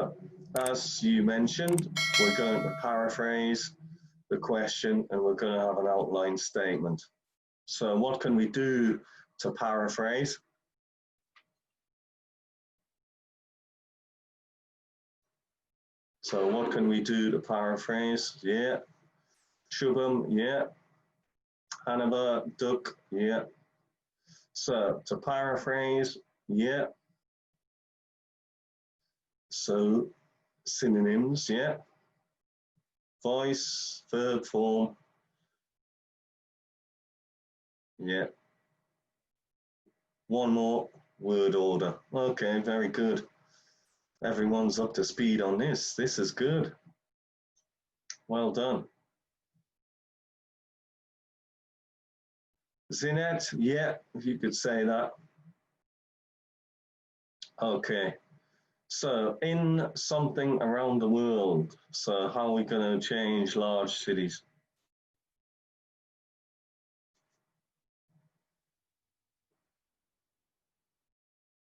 So, as you mentioned, we're going to paraphrase the question and we're going to have an outline statement. So what can we do to paraphrase? So what can we do to paraphrase? Yeah. Shubham, yeah. Hannibal, duck, yeah. So to paraphrase, yeah. So synonyms, yeah. Voice, verb form, yeah. One more, word order. Okay, very good. Everyone's up to speed on this. This is good. Well done. Zinette, yeah, if you could say that. Okay. So in something around the world, so how are we going to change large cities?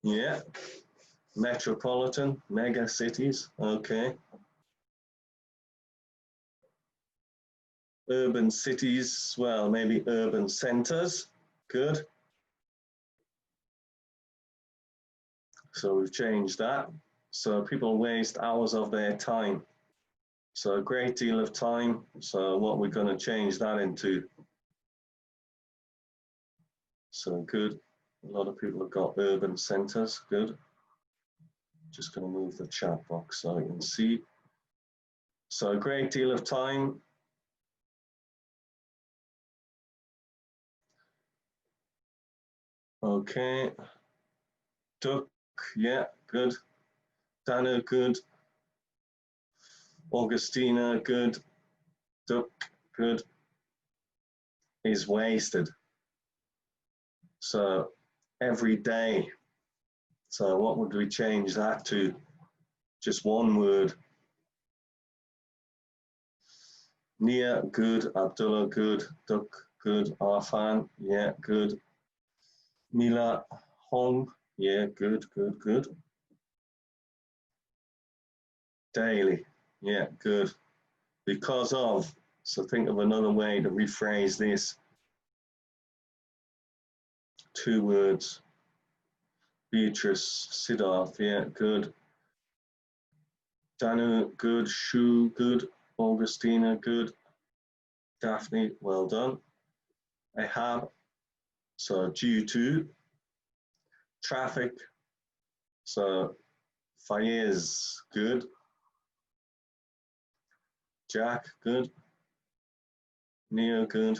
Yeah, metropolitan, mega cities, okay. Urban cities, well, maybe urban centers, good. So we've changed that. So people waste hours of their time. So a great deal of time. So what we're going to change that into. So good. A lot of people have got urban centers, good. Just going to move the chat box so I can see. So a great deal of time. Okay. Duck, yeah, good. Dana, good. Augustina, good. Duck, good. Is wasted. So every day. So what would we change that to? Just one word. Nia, good. Abdullah, good. Duck, good. Arfan, yeah, good. Mila, Hong, yeah, good, good, good. Daily, yeah, good. Because of, so think of another way to rephrase this. Two words. Beatrice, Siddharth, yeah, good. Danu, good. Shu, good. Augustina, good. Daphne, well done. I have, so due to. Traffic, so Fayez, good. Jack, good. Neo, good.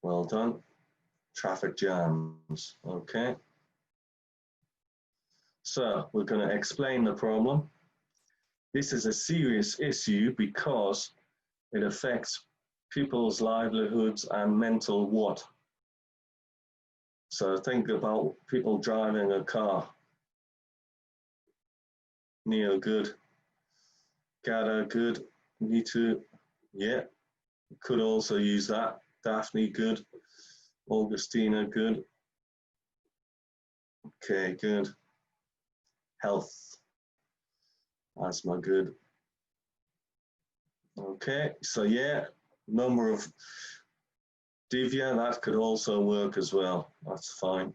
Well done. Traffic jams, okay. So we're going to explain the problem. This is a serious issue because it affects people's livelihoods and mental what? So think about people driving a car. Neo, good. Gada, good. Me too. Yeah, could also use that. Daphne, good. Augustina, good. Okay, good. Health. Asthma, good. Okay, so yeah, number of Divya, that could also work as well. That's fine.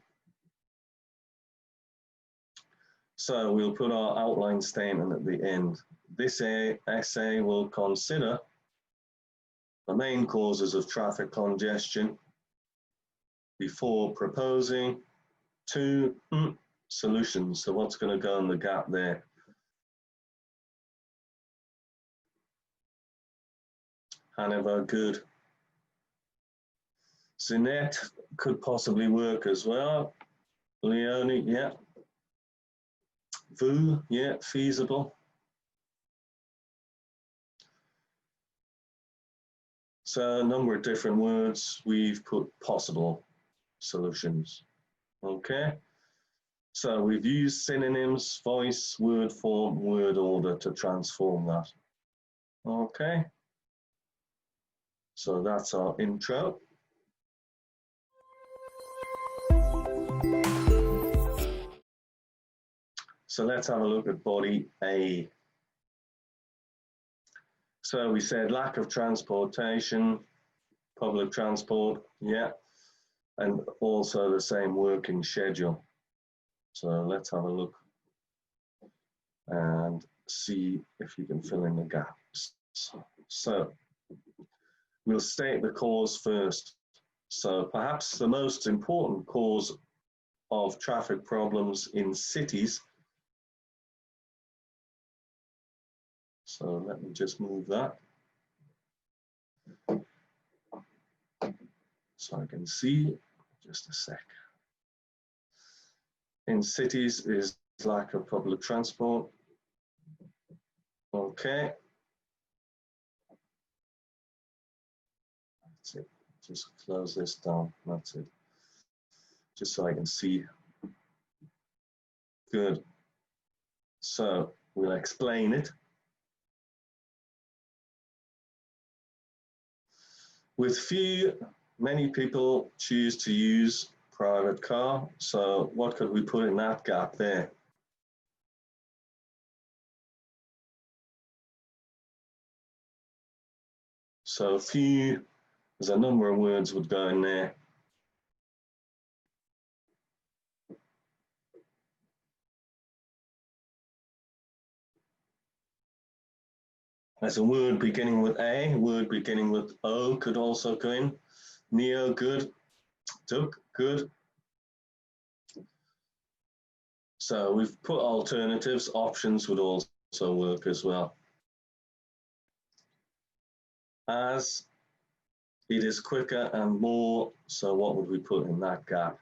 So we'll put our outline statement at the end. This essay will consider the main causes of traffic congestion before proposing two solutions. So what's going to go in the gap there? Hanover, good. Zinette could possibly work as well. Leonie, yeah. Vu, yeah, feasible. So a number of different words, we've put possible solutions. Okay. So we've used synonyms, voice, word form, word order to transform that. Okay. So that's our intro. So let's have a look at body A. So we said lack of transportation, public transport, yeah, and also the same working schedule. So let's have a look and see if you can fill in the gaps. So we'll state the cause first. So perhaps the most important cause of traffic problems in cities. So let me just move that so I can see. Just a sec. In cities is lack of public transport. Okay. That's it. Just close this down. That's it. Just so I can see. Good. So we'll explain it. With many people choose to use private car. So what could we put in that gap there? So there's a number of words would go in there. There's a word beginning with A, word beginning with O could also go in. Neo, good. Duck, good. So we've put alternatives, options would also work as well. As it is quicker and more, so what would we put in that gap?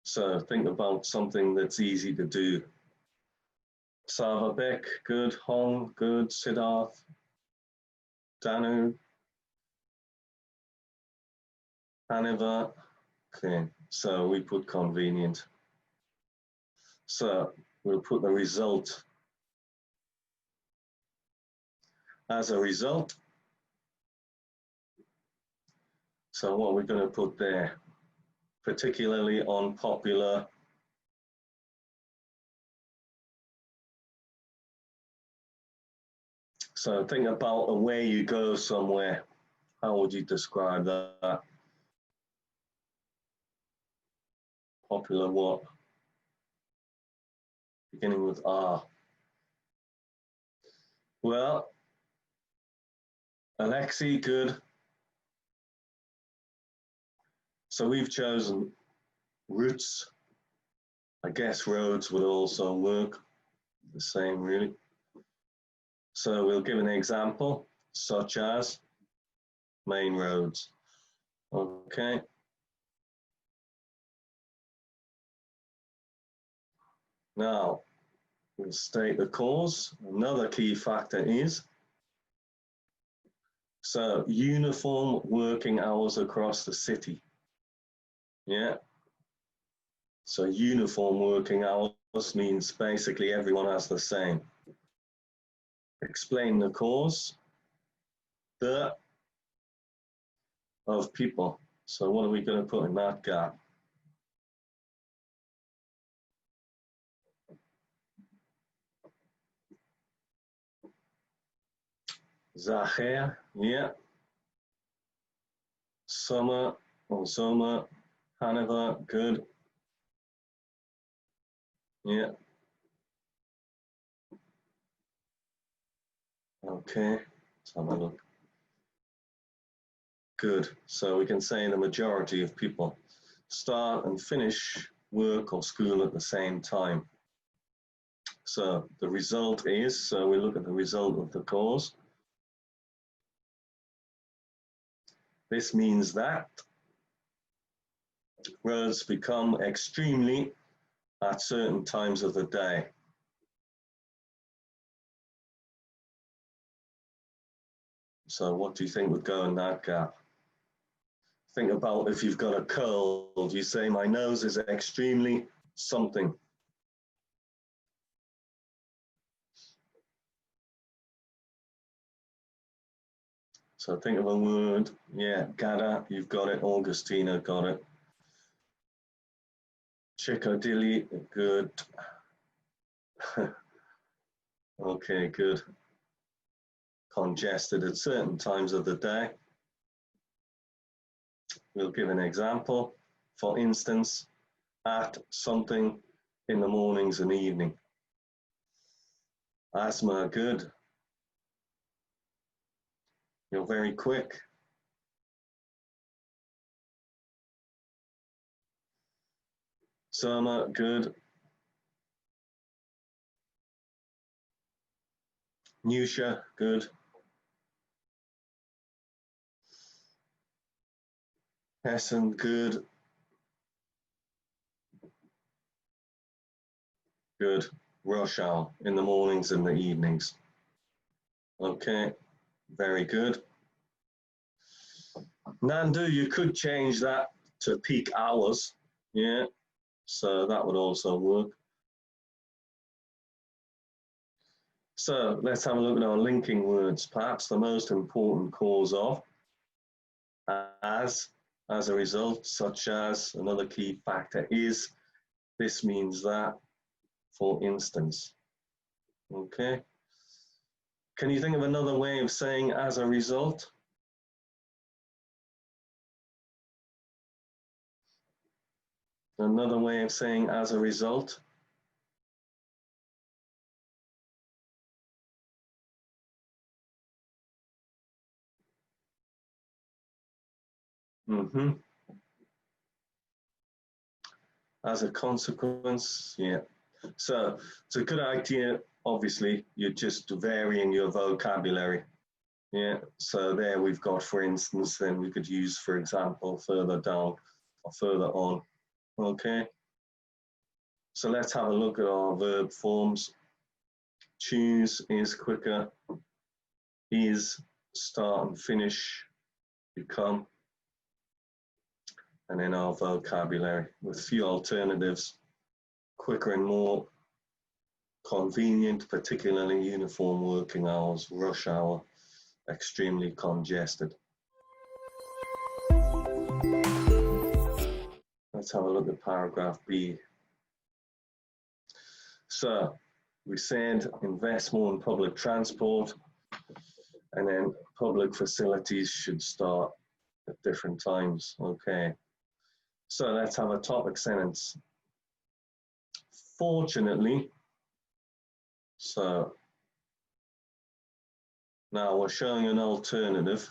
So think about something that's easy to do. Savabek, good. Hong, good. Siddharth, Danu, Haniva. Okay, so we put convenient. So we'll put the result. As a result, so what we're going to put there, particularly on popular. So think about a way you go somewhere. How would you describe that? Popular what? Beginning with R. Well, Alexei, good. So we've chosen routes. I guess roads would also work. The same, really. So we'll give an example, such as main roads. Okay. Now, we'll state the cause. Another key factor is, so uniform working hours across the city. Yeah. So uniform working hours means basically everyone has the same. Explain the cause. The of people. So what are we going to put in that gap? Zacher, yeah. Summer or Zoma, Hanover, good. Yeah. Okay, let's have a look. Good. So we can say the majority of people start and finish work or school at the same time. So the result is, so we look at the result of the cause. This means that roads become extremely at certain times of the day. So what do you think would go in that gap? Think about if you've got a cold, you say my nose is extremely something. So think of a word. Yeah, gather, you've got it. Augustina got it. Chickadilly, good. Okay, good. Congested at certain times of the day. We'll give an example. For instance, at something in the mornings and evening. Asthma, good. You're very quick. Soma, good. Nusha, good. Hessen, good. Good. Rush hour in the mornings and the evenings. Okay, very good. Nandu, you could change that to peak hours. Yeah, so that would also work. So let's have a look at our linking words. Perhaps the most important cause of, as a result, such as, another key factor is, this means that, for instance. Okay. Can you think of another way of saying as a result? Another way of saying as a result? Mm-hmm. As a consequence, yeah. So it's a good idea, obviously, you're just varying your vocabulary. Yeah, so there we've got, for instance, then we could use, for example, further down or further on. Okay. So let's have a look at our verb forms. Choose, is quicker, is, start and finish, become, and then our vocabulary with few alternatives, quicker and more, convenient, particularly uniform working hours, rush hour, extremely congested. Let's have a look at paragraph B. So we said invest more in public transport, and then public facilities should start at different times. Okay. So let's have a topic sentence. Fortunately, so now we're showing an alternative.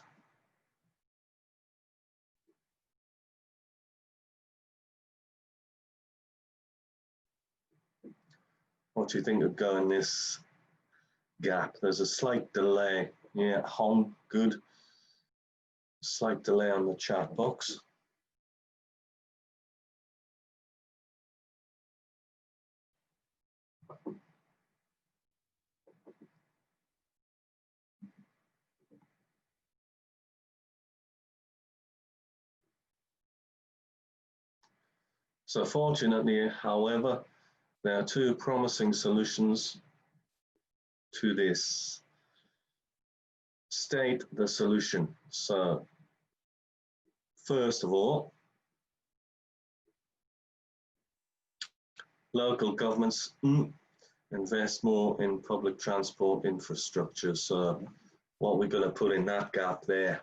What do you think would go in this gap? There's a slight delay. Yeah, home, good. Slight delay on the chat box. So fortunately, however, there are two promising solutions to this. State the solution. So first of all, local governments invest more in public transport infrastructure. So what we're going to put in that gap there.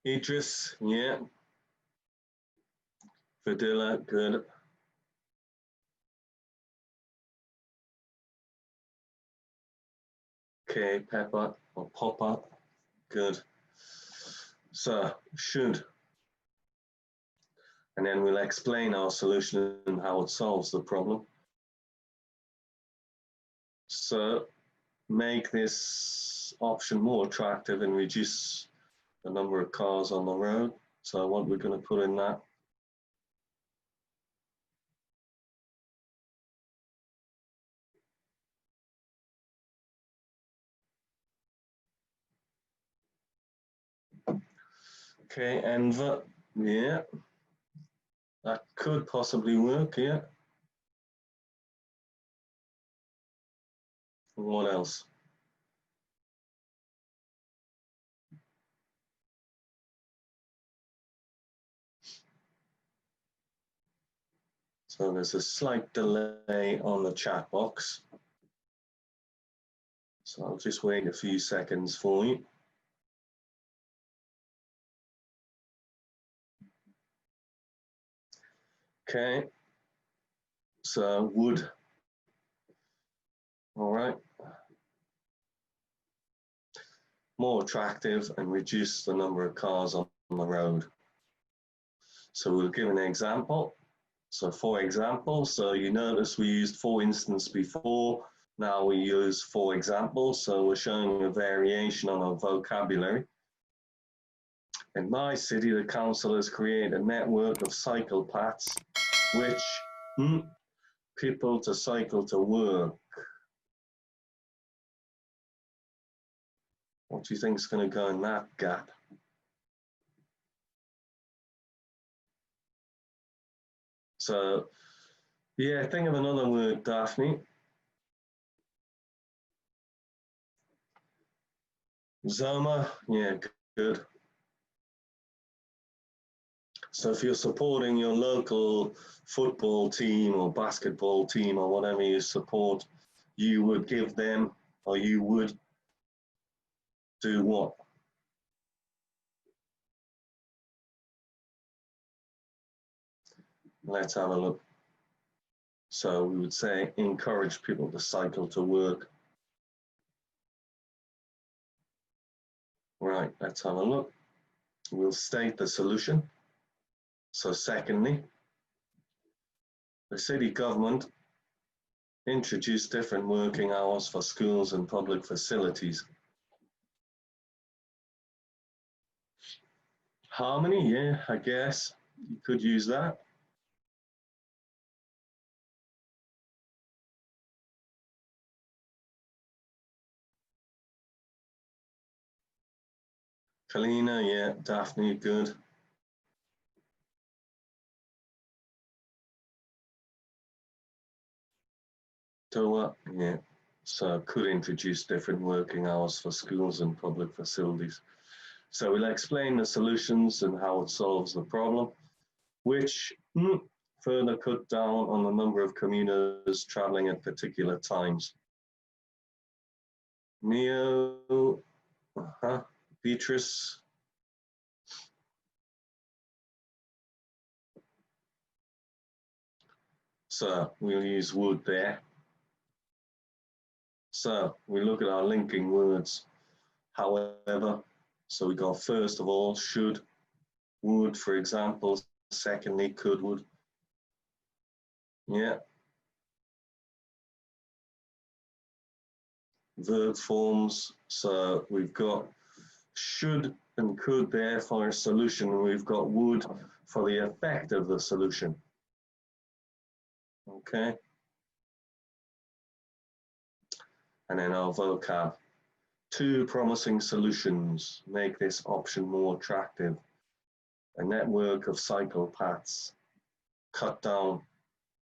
Idris, yeah. Fadila, good. Okay, Pepper or Popper, good. So should. And then we'll explain our solution and how it solves the problem. So make this option more attractive and reduce the number of cars on the road. So what we're going to put in that. Okay, Enver, Yeah, that could possibly work, yeah. What else? So there's a slight delay on the chat box. So I'll just wait a few seconds for you. Okay, so would. All right. More attractive and reduce the number of cars on the road. So we'll give an example. So for example, so you notice we used for instance before. Now we use for example. So we're showing a variation on our vocabulary. In my city, the council has created a network of cycle paths which people to cycle to work. What do you think is going to go in that gap? So, yeah, think of another word, Daphne. Zoma, yeah, good. So if you're supporting your local football team or basketball team or whatever you support, you would give them, or you would do what? Let's have a look. So we would say encourage people to cycle to work. Right, let's have a look. We'll state the solution. So secondly, the city government introduced different working hours for schools and public facilities. Harmony, yeah, I guess you could use that. Kalina, yeah, Daphne, good. Toa, yeah. So could introduce different working hours for schools and public facilities. So we'll explain the solutions and how it solves the problem, which further cut down on the number of commuters traveling at particular times. Neo, Beatrice. So we'll use would there. So we look at our linking words. However, so we got first of all, should, would, for example. Secondly, could, would. Yeah. Verb forms. So we've got should and could there for a solution. We've got would for the effect of the solution. Okay. And then our vocab. Two promising solutions make this option more attractive. A network of cycle paths. Cut down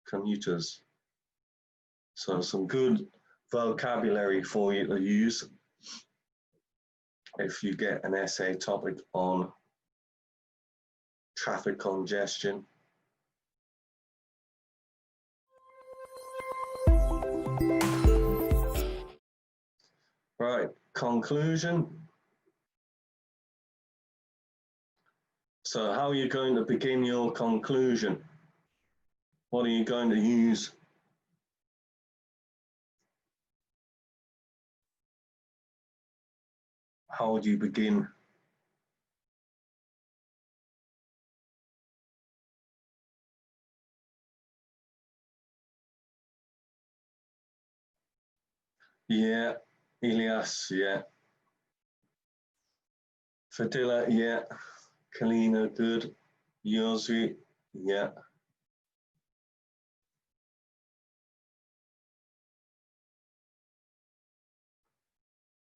commuters. So some good vocabulary for you to use if you get an essay topic on traffic congestion. Right, conclusion. So how are you going to begin your conclusion? What are you going to use? How would you begin? Yeah, Elias, yeah. Fadila, yeah. Kalina, good. Yosi, yeah.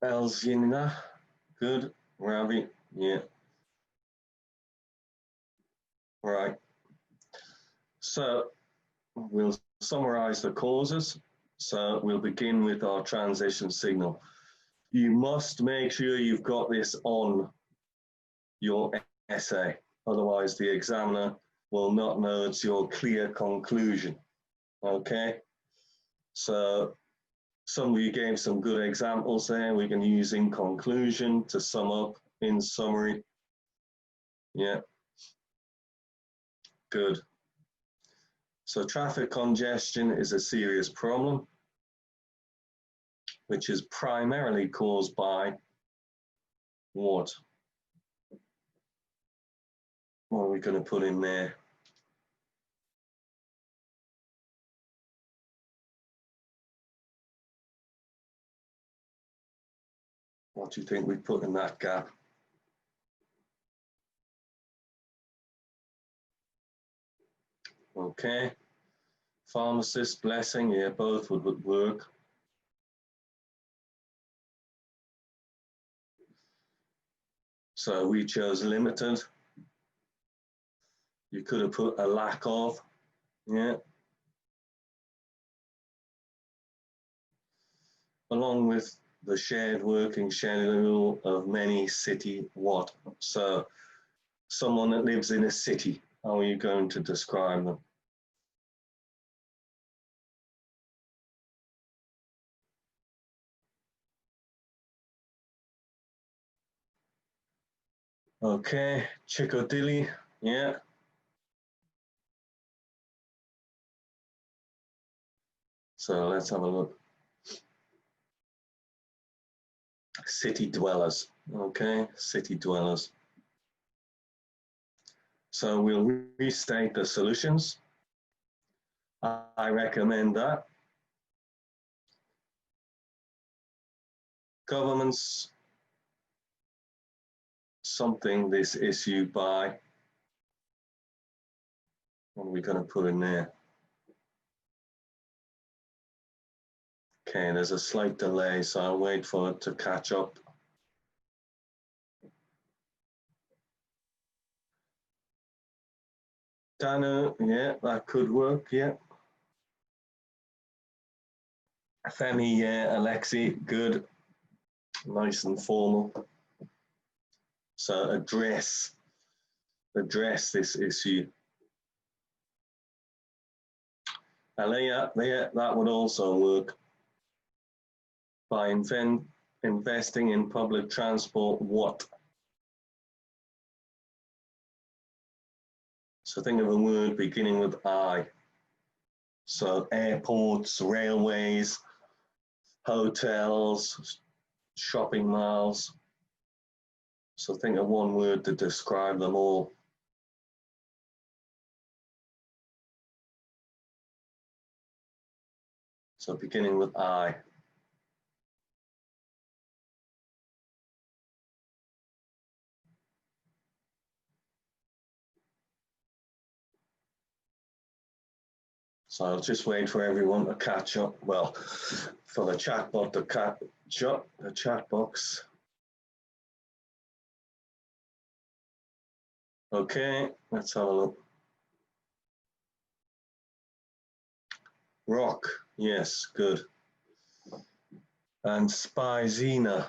Elzina, good. Ravi, yeah. Right. So we'll summarize the causes. So we'll begin with our transition signal. You must make sure you've got this on your essay. Otherwise, the examiner will not know it's your clear conclusion. Okay? So some of you gave some good examples there. We can use in conclusion to sum up, in summary. Yeah. Good. So traffic congestion is a serious problem, which is primarily caused by what? What are we going to put in there? What do you think we put in that gap? Okay. Pharmacist, blessing, yeah, both would work. So we chose limited. You could have put a lack of, yeah. Along with the shared working schedule of many city what? So someone that lives in a city, how are you going to describe them? Okay, Chickadilly, yeah. So let's have a look. City dwellers, okay, city dwellers. So we'll restate the solutions. I recommend that. Governments something this issue by, what are we going to put in there? Okay, there's a slight delay, so I'll wait for it to catch up. Dano, yeah, that could work, yeah. Femi, yeah, Alexi, good. Nice and formal. So address this issue. Alea, yeah, that would also work. By investing in public transport, what? So think of a word beginning with I. So airports, railways, hotels, shopping malls. So think of one word to describe them all. So beginning with I. So I'll just wait for everyone to catch up. Well, for the chatbot to catch up, the chat box. Okay, let's have a look. Rock, yes, good. And Spizina,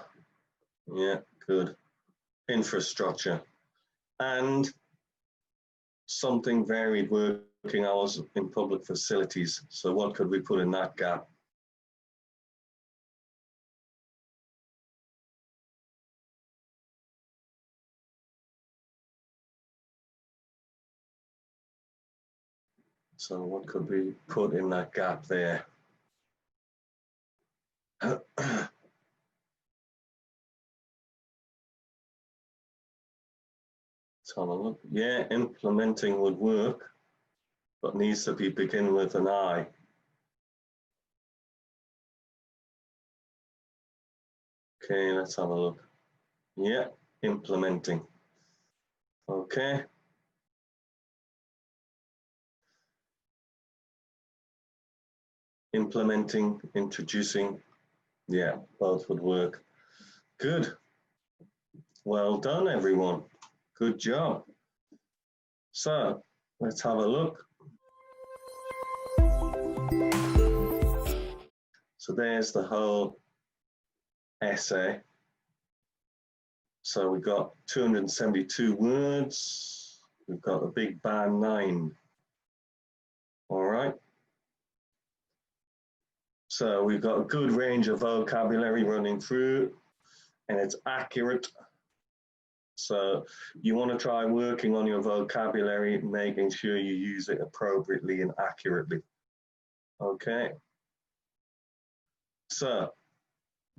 yeah, good. Infrastructure. And something varied working hours in public facilities. So what could we put in that gap? So what could we put in that gap there? Let's have a look. Yeah, implementing would work, but needs to be begin with an I. Okay, let's have a look. Yeah, implementing. Okay. Implementing, introducing. Yeah, both would work. Good. Well done, everyone. Good job. So let's have a look. So there's the whole essay. So we've got 272 words. We've got a big band 9. All right. So we've got a good range of vocabulary running through, and it's accurate. So you want to try working on your vocabulary, making sure you use it appropriately and accurately. Okay. So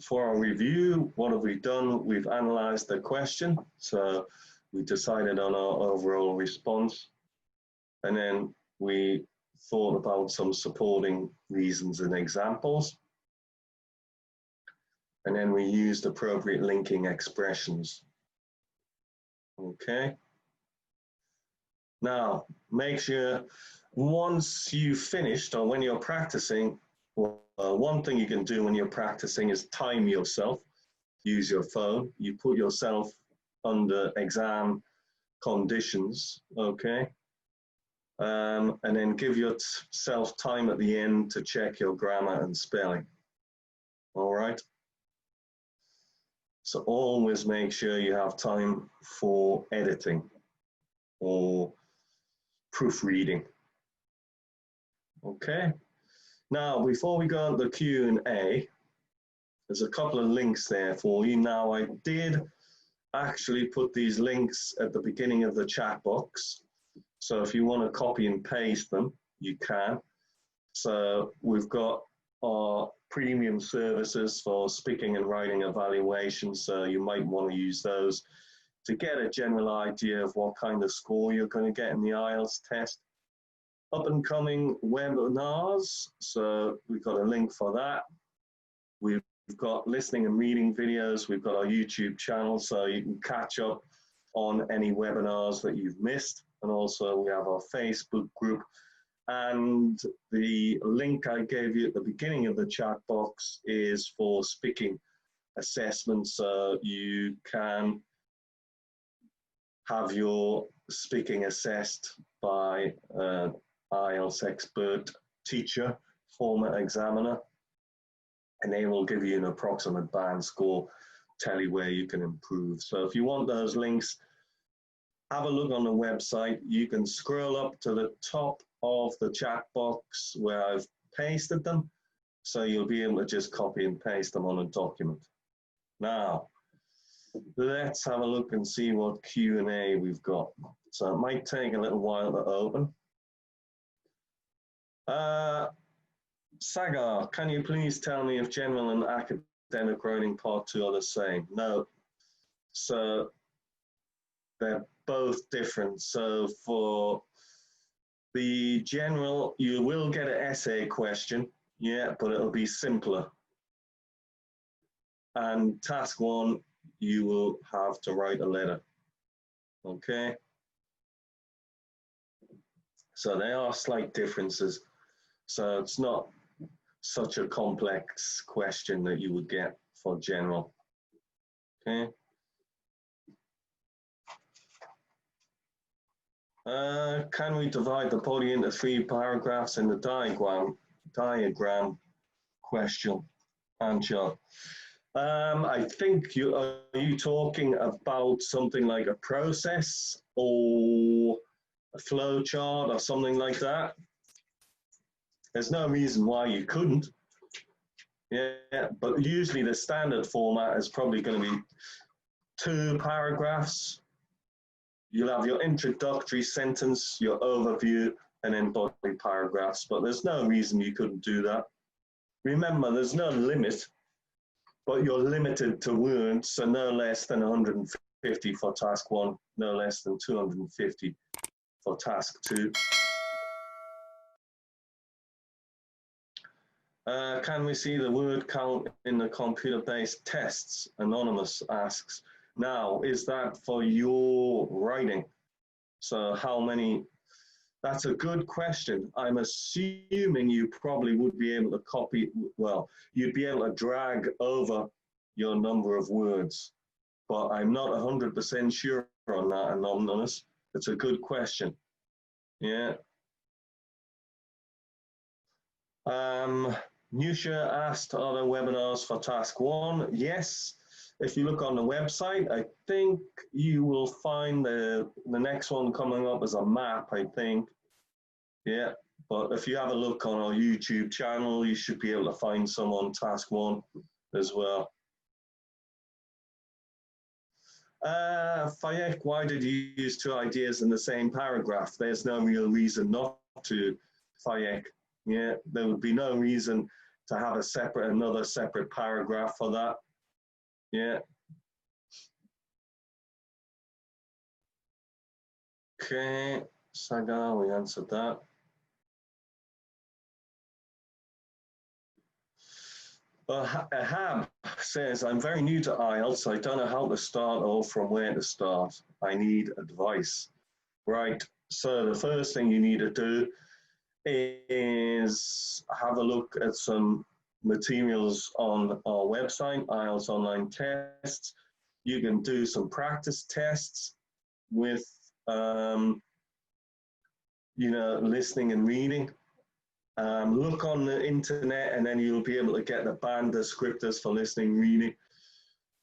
for our review, what have we done? We've analyzed the question. So we decided on our overall response, and then we thought about some supporting reasons and examples. And then we used appropriate linking expressions. Okay. Now, make sure once you've finished or when you're practicing, one thing you can do when you're practicing is time yourself. Use your phone. You put yourself under exam conditions, okay? And then give yourself time at the end to check your grammar and spelling. All right? So always make sure you have time for editing or proofreading. Okay? Now, before we go on the Q&A, there's a couple of links there for you. Now, I did actually put these links at the beginning of the chat box. So if you want to copy and paste them, you can. So we've got our premium services for speaking and writing evaluation. So you might want to use those to get a general idea of what kind of score you're going to get in the IELTS test. Up and coming webinars. So we've got a link for that. We've got listening and reading videos. We've got our YouTube channel, so you can catch up on any webinars that you've missed. And also we have our Facebook group. And the link I gave you at the beginning of the chat box is for speaking assessment. So you can have your speaking assessed by an IELTS expert teacher, former examiner, and they will give you an approximate band score, tell you where you can improve. So if you want those links, have a look on the website. You can scroll up to the top of the chat box where I've pasted them. So you'll be able to just copy and paste them on a document. Now, let's have a look and see what Q&A we've got. So it might take a little while to open. Sagar, can you please tell me if general and academic writing part 2 are the same? No. So they're both different. So for the general, you will get an essay question, yeah, but it'll be simpler. And task 1, you will have to write a letter. Okay? So there are slight differences. So it's not such a complex question that you would get for general. Okay? Can we divide the body into 3 paragraphs in the diagram question? Anshul. I think are you talking about something like a process or a flow chart or something like that? There's no reason why you couldn't. Yeah, but usually the standard format is probably going to be 2 paragraphs. You'll have your introductory sentence, your overview, and then body paragraphs. But there's no reason you couldn't do that. Remember, there's no limit, but you're limited to words, so no less than 150 for task 1, no less than 250 for task 2. Can we see the word count in the computer-based tests? Anonymous asks. Now, is that for your writing? So how many? That's a good question. I'm assuming you probably would be able to copy, well, you'd be able to drag over your number of words, but I'm not 100% sure on that, Anonymous. It's a good question. Yeah. Nusha asked, are there webinars for task 1? Yes. If you look on the website, I think you will find the next one coming up as a map, I think. Yeah, but if you have a look on our YouTube channel, you should be able to find some on task 1 as well. Fayek, why did you use 2 ideas in the same paragraph? There's no real reason not to, Fayek. Yeah, there would be no reason to have another separate paragraph for that. Yeah. Okay, Saga, we answered that. Ahab says, I'm very new to IELTS. I don't know how to start or from where to start. I need advice. Right, so the first thing you need to do is have a look at some materials on our website, IELTS Online Tests. You can do some practice tests with, listening and reading. Look on the internet and then you'll be able to get the band descriptors for listening, reading.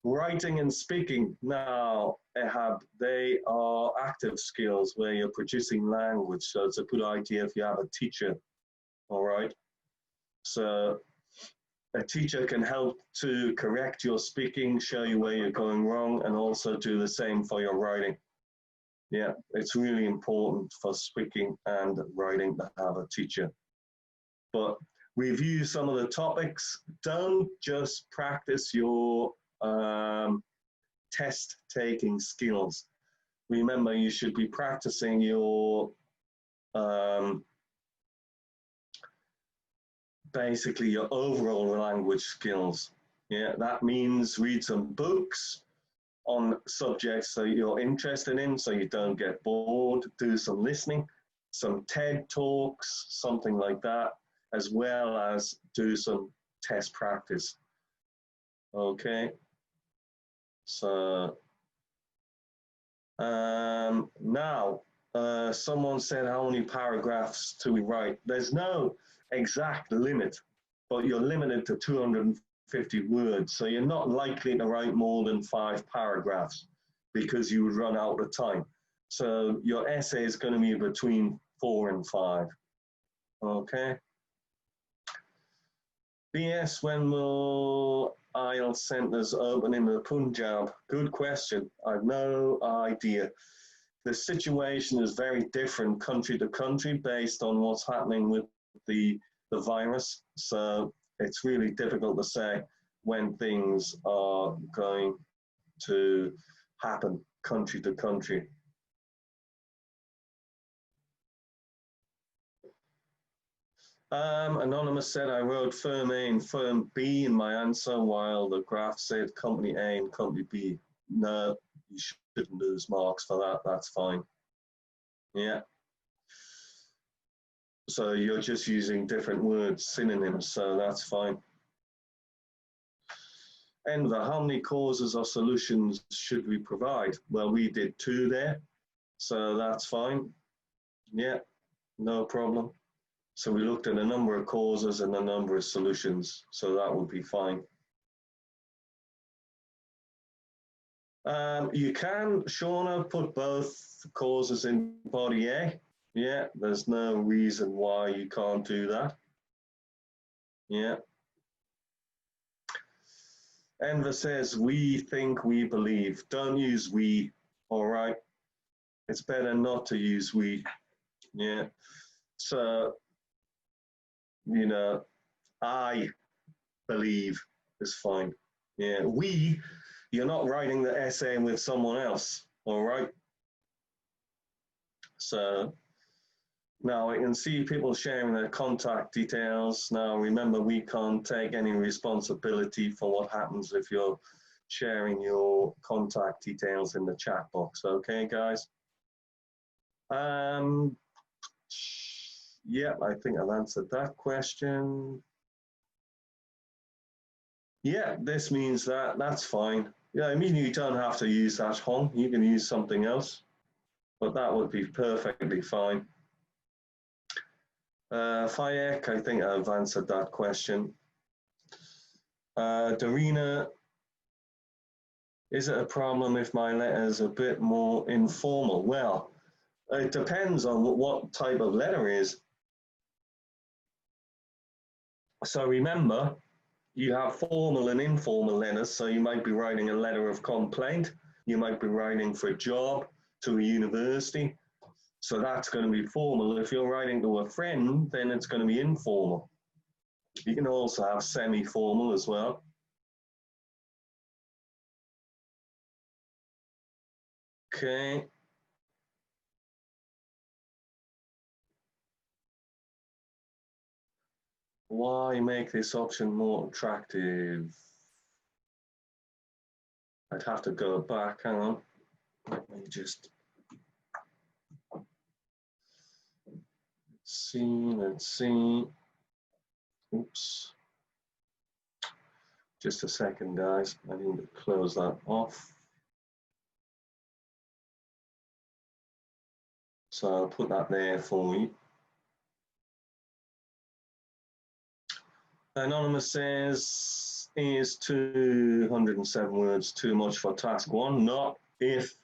Writing and speaking, now, Ehab, they are active skills where you're producing language, so it's a good idea if you have a teacher, all right? So a teacher can help to correct your speaking, show you where you're going wrong, and also do the same for your writing. Yeah, it's really important for speaking and writing to have a teacher. But review some of the topics. Don't just practice your test-taking skills. Remember, you should be practicing your basically your overall language skills. Yeah, that means read some books on subjects that you're interested in so you don't get bored. Do some listening, some TED Talks, something like that, as well as do some test practice. Okay. So now, someone said, how many paragraphs do we write? There's no exact limit, but you're limited to 250 words. So you're not likely to write more than 5 paragraphs because you would run out of time. So your essay is going to be between 4 and 5. Okay. BS, when will IELTS centres open in the Punjab? Good question. I've no idea. The situation is very different country to country based on what's happening with the virus. So it's really difficult to say when things are going to happen country to country. Anonymous said I wrote firm A and firm B in my answer while the graph said company A and company B. No, you shouldn't lose marks for that. That's fine. Yeah. So you're just using different words, synonyms, so that's fine. Enver, how many causes or solutions should we provide? Well, we did 2 there, so that's fine. Yeah, no problem. So we looked at a number of causes and a number of solutions, so that would be fine. You can, Shauna, put both causes in body A. Yeah, there's no reason why you can't do that. Yeah. Enver says, we think, we believe. Don't use we, all right? It's better not to use we. Yeah. So, I believe is fine. Yeah, we, you're not writing the essay with someone else, all right? So now I can see people sharing their contact details. Now remember, we can't take any responsibility for what happens if you're sharing your contact details in the chat box, okay, guys? Yeah, I think I've answered that question. Yeah, this means that, that's fine. Yeah, I mean, you don't have to use that Hong, you can use something else. but that would be perfectly fine. Fayek, I think I've answered that question. Darina, is it a problem if my letter is a bit more informal? Well, it depends on what type of letter is. So remember, you have formal and informal letters. So you might be writing a letter of complaint. You might be writing for a job, to a university. So that's going to be formal. If you're writing to a friend, then it's going to be informal. You can also have semi-formal as well. Okay. Why make this option more attractive? I'd have to go back, hang on. Let me just let's see. Oops. Just a second, guys. I need to close that off. So I'll put that there for you. Anonymous says, is 207 words too much for task one? Not if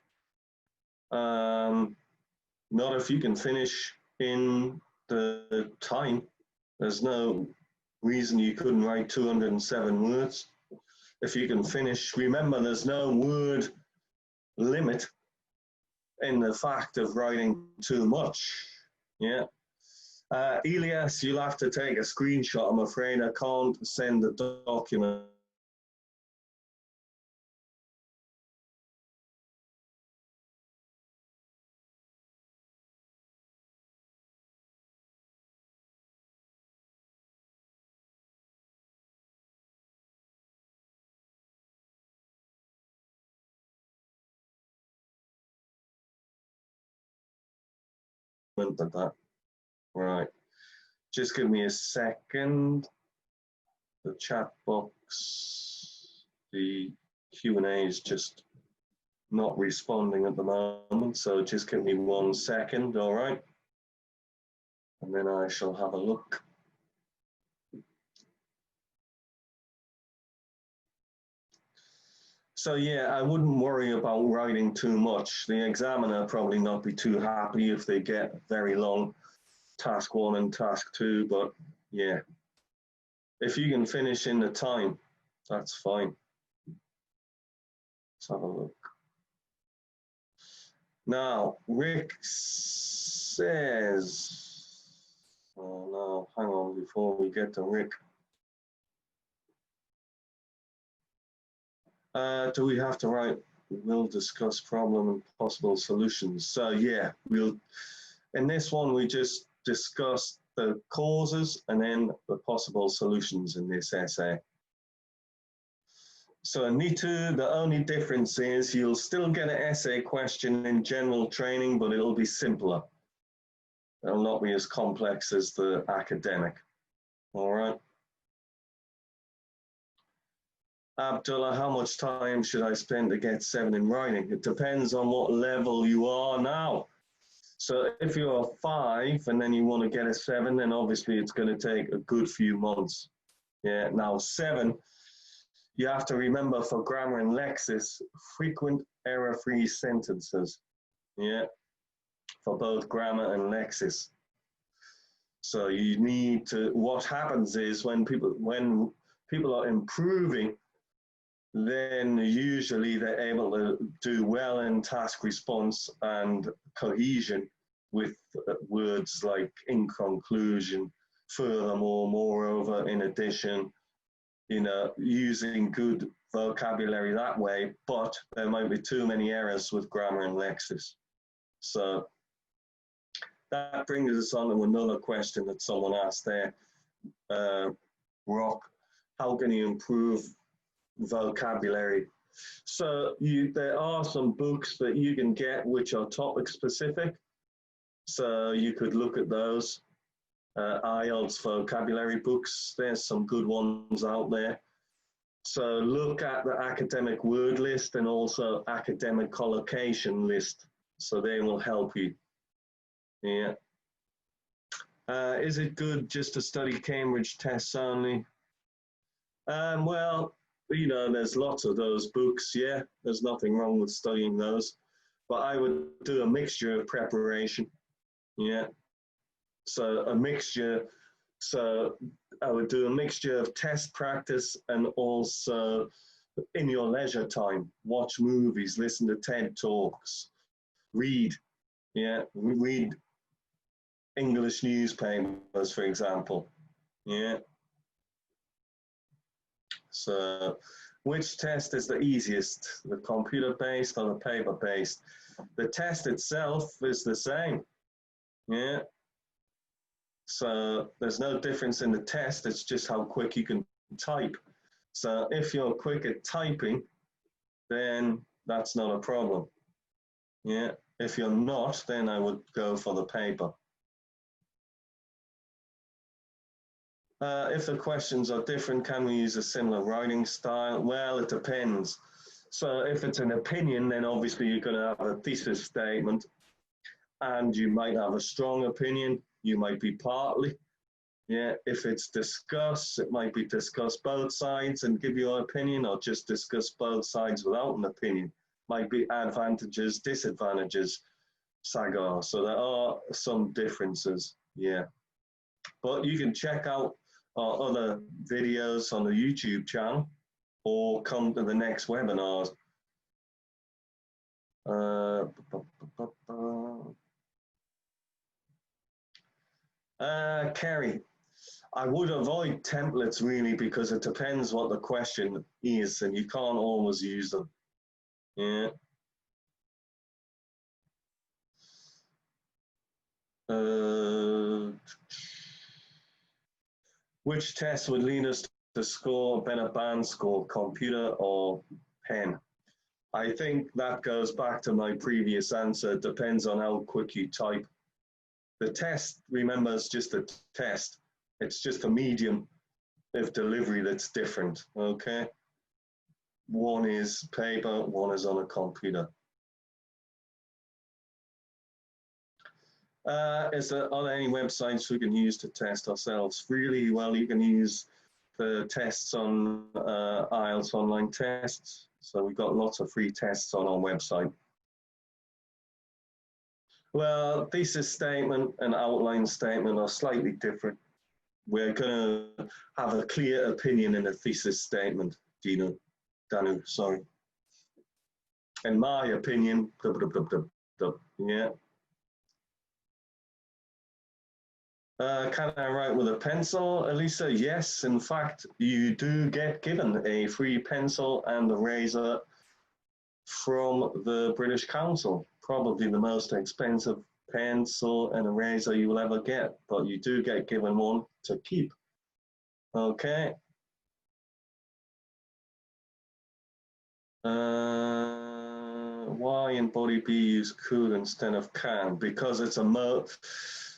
you can finish in the time. There's no reason you couldn't write 207 words. If you can finish, remember there's no word limit in the fact of writing too much. Yeah. Elias, you'll have to take a screenshot. I'm afraid I can't send the document. That. Right. Just give me a second. The chat box, the Q&A is just not responding at the moment, so just give me 1 second, all right? And then I shall have a look. So yeah, I wouldn't worry about writing too much. The examiner probably not be too happy if they get very long task one and task two, but yeah. If you can finish in the time, that's fine. Let's have a look. Now, Rick says, oh no, hang on before we get to Rick. Do we have to write, we'll discuss problem and possible solutions? So yeah, in this one, we just discussed the causes and then the possible solutions in this essay. So Nitu, the only difference is you'll still get an essay question in general training, but it'll be simpler. It'll not be as complex as the academic. All right. Abdullah, how much time should I spend to get 7 in writing? It depends on what level you are now. So if you're 5 and then you want to get a 7, then obviously it's going to take a good few months. Yeah, now 7, you have to remember for grammar and lexis, frequent error-free sentences. Yeah, for both grammar and lexis. So you need to, what happens is when people are improving, then usually they're able to do well in task response and cohesion with words like in conclusion, furthermore, moreover, in addition, you know, using good vocabulary that way, but there might be too many errors with grammar and lexis. So that brings us on to another question that someone asked there. Rock, how can you improve vocabulary? So there are some books that you can get which are topic specific. So you could look at those. IELTS vocabulary books, there's some good ones out there. So look at the academic word list and also academic collocation list. So they will help you. Yeah. Is it good just to study Cambridge tests only? Well, you know, there's lots of those books. Yeah, there's nothing wrong with studying those. But I would do a mixture of preparation. Yeah. So a mixture. So I would do a mixture of test practice and also in your leisure time, watch movies, listen to TED Talks, read. Yeah, read English newspapers, for example. Yeah. So which test is the easiest, the computer-based or the paper-based? The test itself is the same. Yeah. So there's no difference in the test, it's just how quick you can type. So if you're quick at typing, then that's not a problem. Yeah. If you're not, then I would go for the paper. If the questions are different, can we use a similar writing style? Well, it depends. So if it's an opinion, then obviously you're going to have a thesis statement and you might have a strong opinion. You might be partly. Yeah, if it's discuss, it might be discuss both sides and give your opinion, or just discuss both sides without an opinion. Might be advantages, disadvantages, saga. So there are some differences, yeah. But you can check out our other videos on the YouTube channel or come to the next webinars. Kerry, I would avoid templates really because it depends what the question is and you can't always use them. Yeah. Which test would lead us to score a better band score, computer or pen? I think that goes back to my previous answer. It depends on how quick you type. The test, remember, is just a test. It's just a medium of delivery that's different, okay? One is paper, one is on a computer. Are there any websites we can use to test ourselves? Really, well, you can use the tests on IELTS online tests. So we've got lots of free tests on our website. Well, thesis statement and outline statement are slightly different. We're going to have a clear opinion in a thesis statement, Danu, sorry. In my opinion, yeah. Can I write with a pencil? Elisa, yes. In fact, you do get given a free pencil and a razor from the British Council. Probably the most expensive pencil and eraser you will ever get, but you do get given one to keep. Okay. Why in body B use could instead of can? Because it's a mode.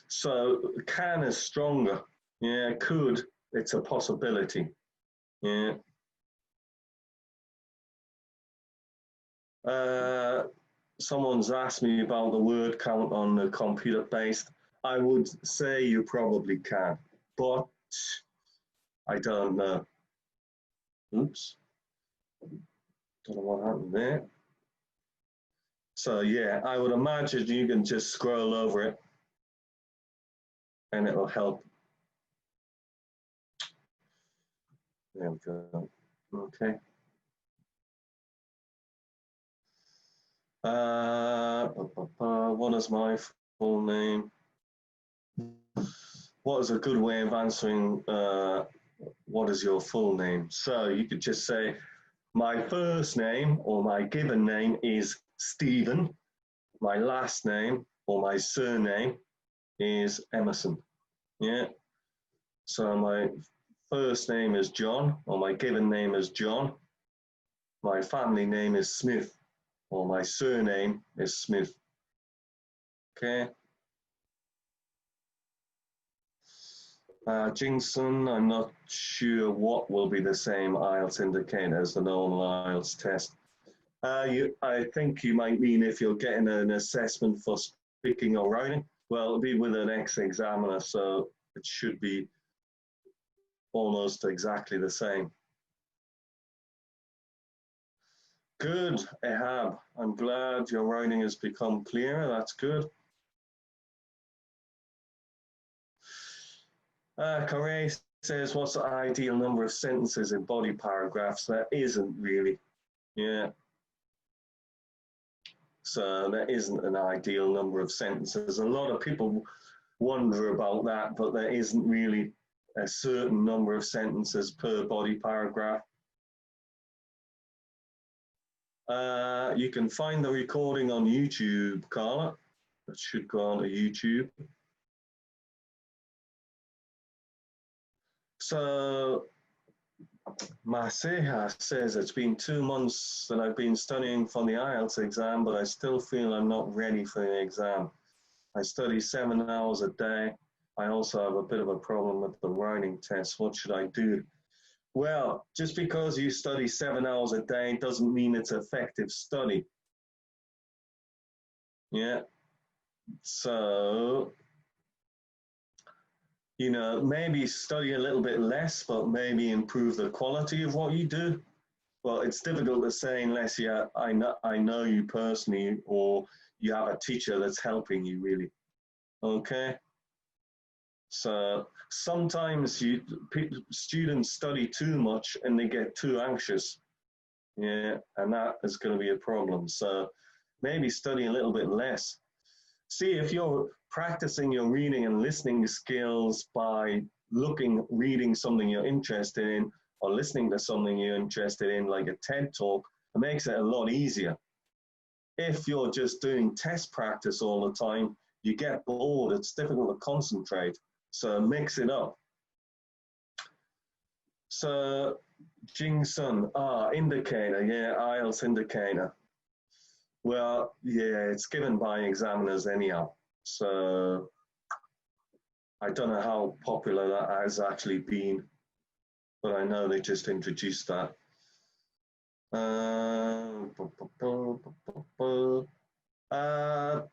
So can is stronger. Yeah, could, it's a possibility. Yeah. Someone's asked me about the word count on the computer based. I would say you probably can, but I don't know. Oops. Don't know what happened there. So yeah, I would imagine you can just scroll over it and it'll help. There we go. Okay. What is my full name? What is a good way of answering what is your full name? So you could just say, my first name or my given name is Stephen. My last name or my surname is Emerson. Yeah. So my first name is John, or my given name is John. My family name is Smith, or my surname is Smith. Okay. Jingson, I'm not sure what will be the same IELTS indicator as the normal IELTS test. I think you might mean if you're getting an assessment for speaking or writing. Well, it'll be with an ex-examiner, so it should be almost exactly the same. Good, Ehab. I'm glad your writing has become clearer. That's good. Corey says, what's the ideal number of sentences in body paragraphs? There isn't really. Yeah. So there isn't an ideal number of sentences. A lot of people wonder about that, but there isn't really a certain number of sentences per body paragraph. You can find the recording on YouTube, Carla. It should go on to YouTube. So Maseha says, it's been 2 months that I've been studying for the IELTS exam, but I still feel I'm not ready for the exam. I study 7 hours a day. I also have a bit of a problem with the writing test. What should I do? Well, just because you study 7 hours a day doesn't mean it's effective study. Yeah. So, you know, maybe study a little bit less, but maybe improve the quality of what you do. Well, it's difficult to say unless I know you personally, or you have a teacher that's helping you really. Okay. So sometimes students study too much and they get too anxious. Yeah, and that is going to be a problem. So maybe study a little bit less. See, if you're practicing your reading and listening skills by reading something you're interested in, or listening to something you're interested in, like a TED talk, it makes it a lot easier. If you're just doing test practice all the time, you get bored, it's difficult to concentrate. So mix it up. So Jing Sun, indicator, yeah, IELTS indicator. Well, yeah, it's given by examiners anyhow. So I don't know how popular that has actually been, but I know they just introduced that.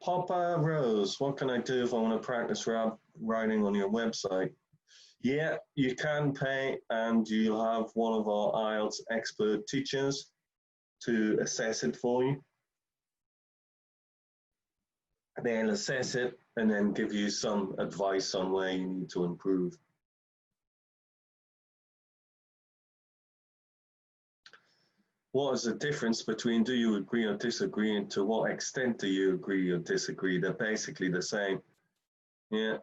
Papa Rose, what can I do if I want to practice writing on your website? Yeah, you can pay, and you'll have one of our IELTS expert teachers to assess it for you. They'll assess it and then give you some advice on where you need to improve. What is the difference between do you agree or disagree, and to what extent do you agree or disagree? They're basically the same. Yeah.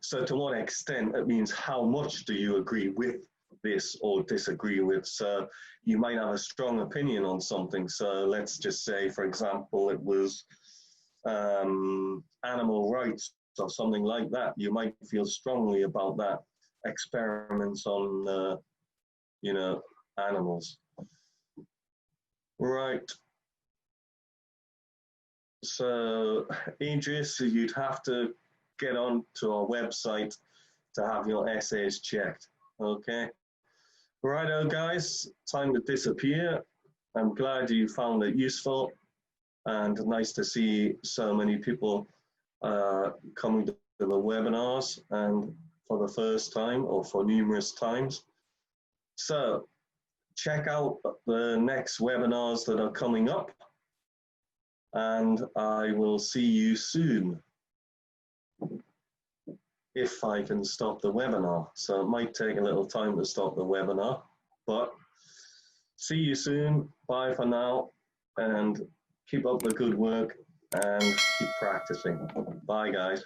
So to what extent, it means how much do you agree with this or disagree with. So you might have a strong opinion on something. So let's just say, for example, it was animal rights or something like that. You might feel strongly about that. Experiments on, you know, animals. Right. So, Idris, you'd have to get on to our website to have your essays checked. Okay. Righto, guys, time to disappear. I'm glad you found it useful, and nice to see so many people coming to the webinars, and for the first time or for numerous times. So check out the next webinars that are coming up, and I will see you soon if I can stop the webinar. So it might take a little time to stop the webinar, but see you soon. Bye for now, and keep up the good work and keep practicing. Bye, guys.